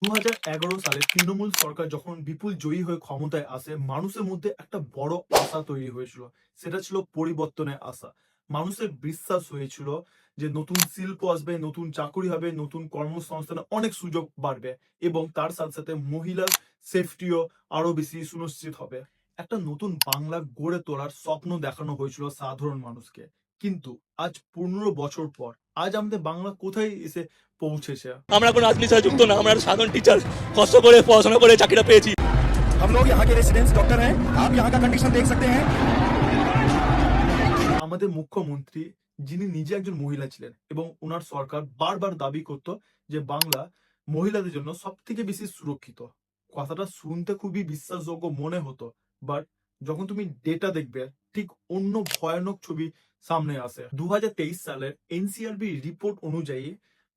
2011 সালে তৃণমূল সরকার যখন বিপুল জয়ী হয়ে ক্ষমতায় আসে, মানুষের মধ্যে একটা বড় আশা তৈরি হয়েছিল। সেটা ছিল পরিবর্তনের আশা। মানুষের বিশ্বাস হয়েছিল যে নতুন শিল্প আসবে, নতুন চাকুরি হবে, নতুন কর্মসংস্থানে অনেক সুযোগ বাড়বে এবং তার সাথে সাথে মহিলার সেফটিও আরো বেশি সুনিশ্চিত হবে। একটা নতুন বাংলা গড়ে তোলার স্বপ্ন দেখানো হয়েছিল সাধারণ মানুষকে। কিন্তু আজ 15 বছর পর আজ আমাদের বাংলা কোথায় এসে পৌঁছেছে? আমরা কোনো রাজনীতির সাথে যুক্ত না, আমরা সাধারণ টিচার, কষ্ট করে পড়াশোনা করে চাকরিটা পেয়েছি। हम लोग यहाँ के रेसिडेंट्स डॉक्टर हैं। आप यहाँ का कंडीशन देख सकते हैं। আমাদের মুখ্যমন্ত্রী, যিনি নিজে একজন মহিলা ছিলেন এবং ওনার সরকার বারবার দাবি করত যে বাংলা মহিলাদের জন্য সব থেকে বেশি সুরক্ষিত। কথাটা শুনতে খুবই বিশ্বাসযোগ্য মনে হতো, বাট যখন তুমি ডেটা দেখবে ঠিক অন্য ভয়ানক ছবি সামনে আসে। 2023 সালের এনসিআরবি রিপোর্ট অনুযায়ী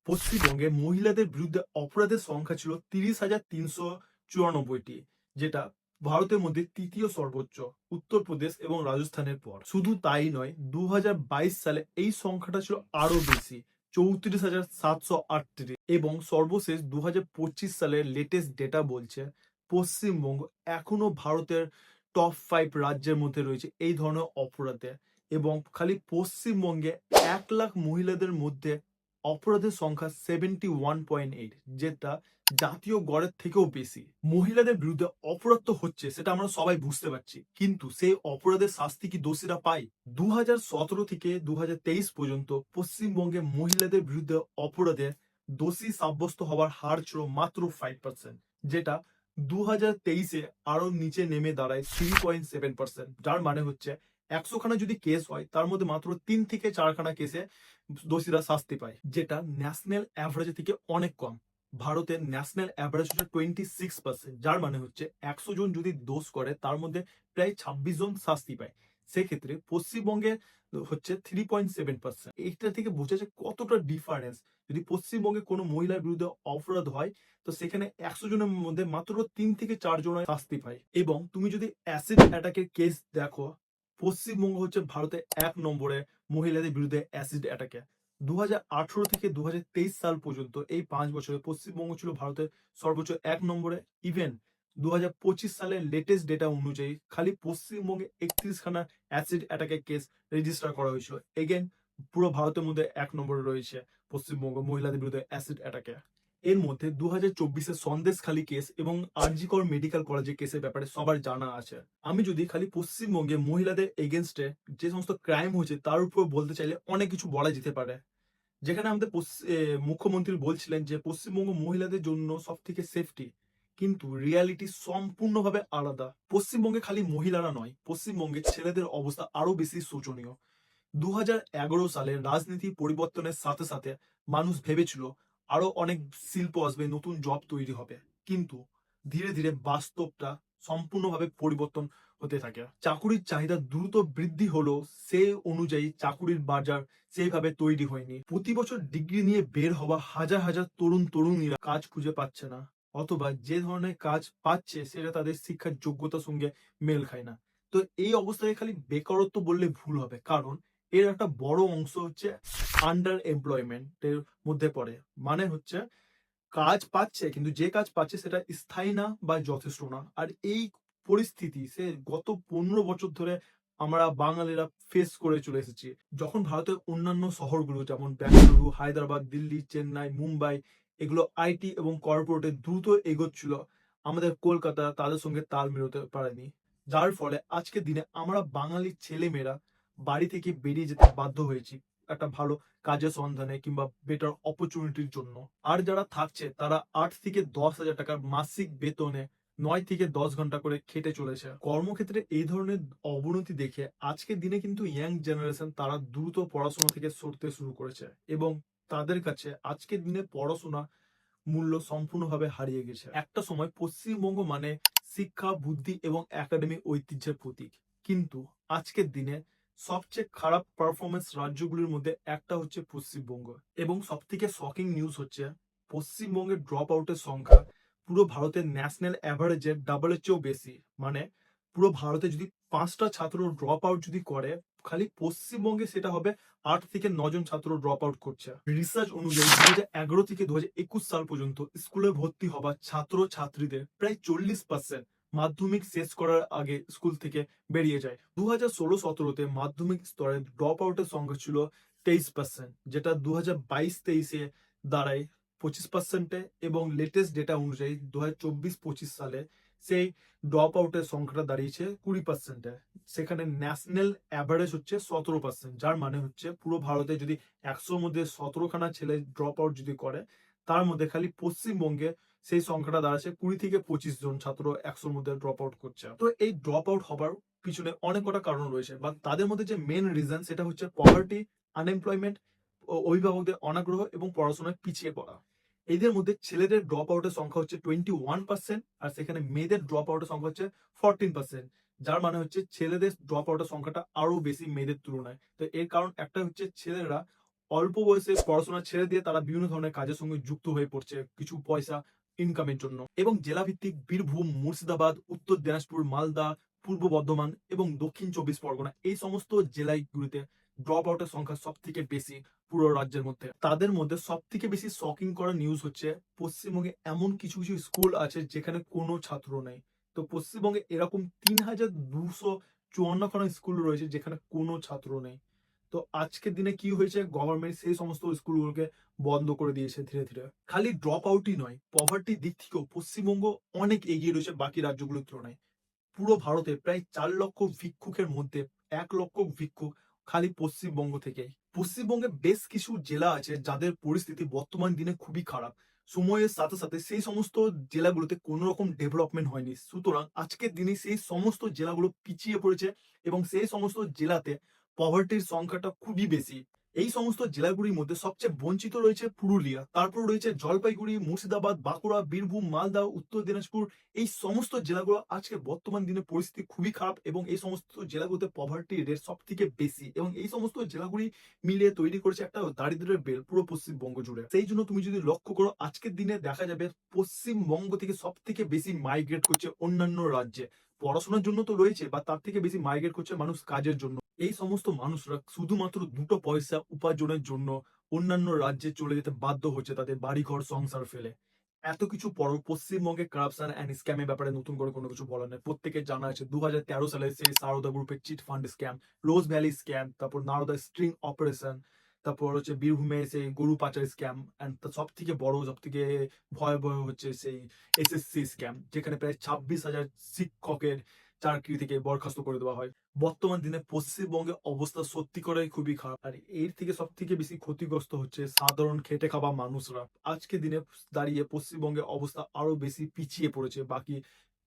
পশ্চিমবঙ্গে মহিলাদের বিরুদ্ধে অপরাধের সংখ্যা ছিল 30,394টি, যেটা ভারতের মধ্যে তৃতীয় সর্বোচ্চ, উত্তরপ্রদেশ এবং রাজস্থানের পর। শুধু তাই নয়, 2022 সালে এই সংখ্যাটা ছিল আরো বেশি, 34,738, এবং সর্বশেষ 2025 সালের লেটেস্ট ডেটা বলছে পশ্চিমবঙ্গ এখনো ভারতের টপ 5 রাজ্যের মধ্যে রয়েছে এই ধরনের অপরাধে। এবং খালি পশ্চিমবঙ্গে 1 লাখ মহিলাদের মধ্যে অপরাধের সংখ্যা 71.8, যেটা জাতীয় গড়ের থেকেও বেশি। মহিলাদের বিরুদ্ধে অপরাধ তো হচ্ছে, সেটা আমরা সবাই বুঝতে পারছি, কিন্তু সেই অপরাধের শাস্তি কি দোষীরা পায়? 2017 থেকে 2023 পর্যন্ত পশ্চিমবঙ্গে মহিলাদের বিরুদ্ধে অপরাধে দোষী সাব্যস্ত হওয়ার হার ছিল মাত্র 5%, যেটা 2023-এ আরো নিচে নেমে দাঁড়ায় 3.7%। যার মানে হচ্ছে 100 খানা যদি কেস হয়, তার মধ্যে মাত্র 3 থেকে 4 খানা কেসে দোষীরা শাস্তি পায়, যেটা ন্যাশনাল অ্যাভারেজ থেকে অনেক কম। ভারতের ন্যাশনাল অ্যাভারেজ হচ্ছে 26%, যার মানে হচ্ছে 100 জন যদি দোষ করে তার মধ্যে প্রায় 26 জন শাস্তি পায়। সেক্ষেত্রে পশ্চিমবঙ্গে হচ্ছে 3.7%। এইটা থেকে বোঝা যায় কতটা ডিফারেন্স। যদি পশ্চিমবঙ্গে কোনো মহিলার বিরুদ্ধে অপরাধ হয়, তো সেখানে 100 জনের মধ্যে মাত্র 3 থেকে 4 জন শাস্তি পায়। এবং তুমি যদি অ্যাসিড অ্যাটাকের কেস দেখো, পশ্চিমবঙ্গ হচ্ছে ভারতে 1 নম্বরে মহিলাদের বিরুদ্ধে অ্যাসিড অ্যাটাকে। 2018 থেকে 2023 সাল পর্যন্ত এই 5 বছরে পশ্চিমবঙ্গ ছিল ভারতের সর্বোচ্চ 1 নম্বরে। ইভেন 2025 সালের লেটেস্ট ডেটা অনুযায়ী খালি পশ্চিমবঙ্গে 31 খানা অ্যাসিড অ্যাটাকের কেস রেজিস্টার করা হয়েছিল। এগেন পুরো ভারতের মধ্যে 1 নম্বরে রয়েছে পশ্চিমবঙ্গ মহিলাদের বিরুদ্ধে অ্যাসিড অ্যাটাকে। এর মধ্যে 2024-এর সন্দেশখালী কেস এবং আরজি কর মেডিকেল কলেজের কেসের ব্যাপারে সবার জানা আছে। আমি যদি খালি পশ্চিমবঙ্গে মহিলাদের এগেনস্টে যে সমস্ত ক্রাইম হয়েছে তার উপর বলতে চাইলে অনেক কিছু বলা যেতে পারে। যেখানে আমাদের মুখ্যমন্ত্রী বলছিলেন যে পশ্চিমবঙ্গ মহিলাদের জন্য সব থেকে সেফটি, কিন্তু রিয়ালিটি সম্পূর্ণভাবে আলাদা। পশ্চিমবঙ্গে খালি মহিলারা নয়, পশ্চিমবঙ্গে ছেলেদের অবস্থা আরো বেশি শোচনীয়। 2011 সালে রাজনীতি পরিবর্তনের সাথে সাথে মানুষ ভেবেছিল আরো অনেক শিল্প আসবে, নতুন জব তৈরি হবে, কিন্তু ধীরে ধীরে বাস্তবটা সম্পূর্ণভাবে পরিবর্তন হতে থাকে। চাকুরির চাহিদা দ্রুত বৃদ্ধি হলো, সে অনুযায়ী চাকুরির বাজার সেইভাবে তৈরি হয়নি। প্রতি বছর ডিগ্রি নিয়ে বের হওয়া হাজার হাজার তরুণীরা কাজ খুঁজে পাচ্ছে না, অথবা যে ধরনের কাজ পাচ্ছে সেটা তাদের শিক্ষার যোগ্যতার সঙ্গে মেল খায় না। তো এই অবস্থায় খালি বেকারত্ব বললে ভুল হবে, কারণ এর একটা বড় অংশ হচ্ছে আন্ডার এমপ্লয়মেন্টের মধ্যে পড়ে। মানে হচ্ছে কাজ পাচ্ছে, কিন্তু যে কাজ পাচ্ছে সেটা স্থায়ী না বা যথেষ্ট না। আর এই পরিস্থিতি সে গত 15 বছর ধরে আমরা বাঙালিরা ফেস করে চলে এসেছি। যখন ভারতের অন্যান্য শহরগুলো যেমন বেঙ্গালুরু, হায়দ্রাবাদ, দিল্লি, চেন্নাই, মুম্বাই এগুলো আইটি এবং কর্পোরেটে দ্রুত এগোচ্ছিল, আমাদের কলকাতা তাদের সঙ্গে তাল মেলাতে পারেনি। যার ফলে আজকের দিনে আমরা বাঙালি ছেলেমেয়েরা বাড়ি থেকে বেরিয়ে যেতে বাধ্য হয়েছি একটা ভালো কাজের সন্ধানে কিংবা বেটার অপরচুনিটির জন্য। আর যারা থাকছে তারা 8 থেকে 10 হাজার টাকার মাসিক বেতনে 9 থেকে 10 ঘন্টা করে খেটে চলেছে। কর্মক্ষেত্রে এই ধরনের অবনতি দেখে আজকের দিনে কিন্তু ইয়াং জেনারেশন তারা দ্রুত পড়াশোনা থেকে সরতে শুরু করেছে এবং তাদের কাছে আজকের দিনে পড়াশোনা মূল্য সম্পূর্ণভাবে হারিয়ে গেছে। একটা সময় পশ্চিমবঙ্গ মানে শিক্ষা, বুদ্ধি এবং একাডেমিক ঐতিহ্যের প্রতীক, কিন্তু আজকের দিনে সবচেয়ে খারাপ পারফরমেন্স রাজ্যগুলির মধ্যে একটা হচ্ছে পশ্চিমবঙ্গ। এবং সব থেকে শকিং নিউজ হচ্ছে পশ্চিমবঙ্গের ড্রপ আউটের সংখ্যা পুরো ভারতের ন্যাশনাল অ্যাভারেজের ডাবলের চেয়েও বেশি। মানে পুরো ভারতে যদি 5টা ছাত্র ড্রপ আউট যদি করে, খালি পশ্চিমবঙ্গে সেটা হবে 8 থেকে 9 জন ছাত্র ড্রপ আউট করছে। রিসার্চ অনুযায়ী 2011 থেকে 2021 সাল পর্যন্ত স্কুলে ভর্তি হওয়া ছাত্র ছাত্রীদের প্রায় 40% মাধ্যমিক শেষ করার আগে স্কুল থেকে বেরিয়ে যায়। 2016-17 মাধ্যমিক স্তরে ড্রপ আউটের সংখ্যা ছিল 23%, যেটা 2022-23 দাঁড়ায় 25%, এবং লেটেস্ট ডেটা অনুযায়ী 2024-25 সালে সেই ড্রপ আউটের সংখ্যাটা দাঁড়িয়েছে 20%। সেখানে ন্যাশনাল অ্যাভারেজ হচ্ছে 17%, যার মানে হচ্ছে পুরো ভারতে যদি 100-র মধ্যে 17খানা ছেলে ড্রপ আউট যদি করে, তার মধ্যে খালি পশ্চিমবঙ্গে সেই সংখ্যাটা দাঁড়াচ্ছে 20 থেকে 25 জন ছাত্র 100-র মধ্যে ড্রপ আউট করছে। তো এই ড্রপ আউট হবার পিছনে অনেক কটা কারণ রয়েছে, বা তাদের মধ্যে যে মেন রিজন সেটা হচ্ছে পভার্টি, আনএমপ্লয়মেন্ট, অভিভাবকদের অনাগ্রহ এবং পড়াশোনায় পিছিয়ে পড়া। এদের মধ্যে ছেলেদের ড্রপ আউটের সংখ্যা হচ্ছে 21%, আর সেখানে মেয়েদের ড্রপ আউটের সংখ্যা হচ্ছে 14%, যার মানে হচ্ছে ছেলেদের ড্রপ আউটের সংখ্যাটা আরো বেশি মেয়েদের তুলনায়। তো এর কারণ একটা হচ্ছে ছেলেরা অল্প বয়সে পড়াশোনা ছেড়ে দিয়ে তারা বিভিন্ন ধরনের কাজের সঙ্গে যুক্ত হয়ে পড়ছে কিছু পয়সা ইনকামের জন্য। এবং জেলাভিত্তিক বীরভূম, মুর্শিদাবাদ, উত্তর দিনাজপুর, মালদা, পূর্ব বর্ধমান এবং দক্ষিণ 24 পরগনা, এই সমস্ত জেলাগুলিতে ড্রপ আউটের সংখ্যা সব থেকে বেশি পুরো রাজ্যের মধ্যে। তাদের মধ্যে সব থেকে বেশি শকিং করা নিউজ হচ্ছে পশ্চিমবঙ্গে এমন কিছু কিছু স্কুল আছে যেখানে কোনো ছাত্র নেই। তো পশ্চিমবঙ্গে এরকম 3254 খানা স্কুল রয়েছে যেখানে কোনো ছাত্র নেই। তো আজকের দিনে কি হয়েছে, গভর্নমেন্ট সেই সমস্ত স্কুলগুলোকে বন্ধ করে দিয়েছে ধীরে ধীরে। খালি ড্রপ আউটই নয়, পভার্টির দিক থেকেও পশ্চিমবঙ্গ অনেক এগিয়ে রয়েছে বাকি রাজ্যগুলোর তুলনায়। পুরো ভারতে প্রায় 4 লক্ষ ভিক্ষুকের মধ্যে 1 লক্ষ ভিক্ষুক খালি পশ্চিমবঙ্গ থেকে। পশ্চিমবঙ্গে বেশ কিছু জেলা আছে যাদের পরিস্থিতি বর্তমান দিনে খুবই খারাপ। সময়ের সাথে সাথে সেই সমস্ত জেলাগুলোতে কোনো রকম ডেভেলপমেন্ট হয়নি, সুতরাং আজকের দিনে সেই সমস্ত জেলাগুলো পিছিয়ে পড়েছে এবং সেই সমস্ত জেলাতে পভার্টির সংখ্যাটা খুবই বেশি। এই সমস্ত জেলাগুলির মধ্যে সবচেয়ে বঞ্চিত রয়েছে পুরুলিয়া, তারপর রয়েছে জলপাইগুড়ি, মুর্শিদাবাদ, বাঁকুড়া, বীরভূম, মালদা, উত্তর দিনাজপুর। এই সমস্ত জেলাগুলো আজকে বর্তমান দিনে পরিস্থিতি খুবই খারাপ এবং এই সমস্ত জেলাগুলোতে পভার্টি রেট সব থেকে বেশি, এবং এই সমস্ত জেলাগুলি মিলিয়ে তৈরি করেছে একটা দারিদ্র্যের বেল পুরো পশ্চিমবঙ্গ জুড়ে। সেই জন্য তুমি যদি লক্ষ্য করো আজকের দিনে দেখা যাবে পশ্চিমবঙ্গ থেকে সব থেকে বেশি মাইগ্রেট করছে অন্যান্য রাজ্যে। পড়াশোনার জন্য তো রয়েছে, বা তার থেকে বেশি মাইগ্রেট করছে মানুষ কাজের জন্য। এই সমস্ত মানুষরা শুধুমাত্র দুটো পয়সা উপার্জনের জন্য অন্যান্য রাজ্যে চলে যেতে বাধ্য হচ্ছে তাদের বাড়িঘর সংসার ফেলে। এত কিছু পরও পশ্চিমবঙ্গে কারাপশন এন্ড স্ক্যামের ব্যাপারে নতুন করে কোনো কিছু বলার নেই। প্রত্যেকের জানা আছে 2013 সালে সেই সারদা গ্রুপের চিট ফান্ড স্ক্যাম, রোজ ভ্যালি স্ক্যাম, তারপর নারদা স্ট্রিং অপারেশন, তারপর হচ্ছে বীরভূমে সেই গরু পাচার স্ক্যাম, এন্ড সব থেকে বড়, সব থেকে ভয়াবহ হচ্ছে সেই এসএসসি স্ক্যাম, যেখানে প্রায় 26,000 শিক্ষকের চাকরি থেকে বরখাস্ত করে দেওয়া হয়। বর্তমান দিনে পশ্চিমবঙ্গের অবস্থা সত্যি করেই খুবই খারাপ, আর এর থেকে সব থেকে বেশি ক্ষতিগ্রস্ত হচ্ছে সাধারণ খেটে খাওয়া মানুষরা। আজকে দিনে দাঁড়িয়ে পশ্চিমবঙ্গের অবস্থা আরো বেশি পিছিয়ে পড়েছে বাকি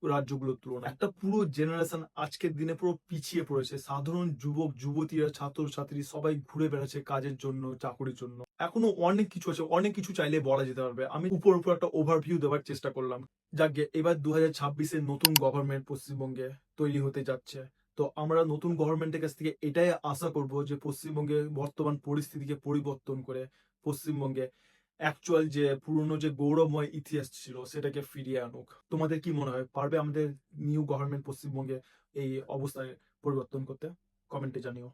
রাজ্যগুলোর তুলনায়। একটা পুরো জেনারেশন আজকের দিনে পুরো পিছিয়ে পড়েছে। সাধারণ যুবক যুবতীরা, ছাত্র ছাত্রী সবাই ঘুরে বেড়াচ্ছে কাজের জন্য, চাকরির জন্য। এখনো অনেক কিছু আছে, অনেক কিছু চাইলে বলা যেতে পারবে। আমি উপর উপর একটা ওভারভিউ দেওয়ার চেষ্টা করলাম। যাকে এবার 2026-এ নতুন গভর্নমেন্ট পশ্চিমবঙ্গে তৈরি হতে যাচ্ছে। তো আমরা নতুন গভর্নমেন্টের কাছ থেকে এটাই আশা করব যে পশ্চিমবঙ্গে বর্তমান পরিস্থিতিকে পরিবর্তন করে পশ্চিমবঙ্গে অ্যাকচুয়াল যে পুরনো যে গৌরবময় ইতিহাস ছিল সেটাকে ফিরিয়ে আনুক। তোমাদের কি মনে হয়, পারবে আমাদের নিউ গভর্নমেন্ট পশ্চিমবঙ্গে এই অবস্থায় পরিবর্তন করতে? কমেন্টে জানিও।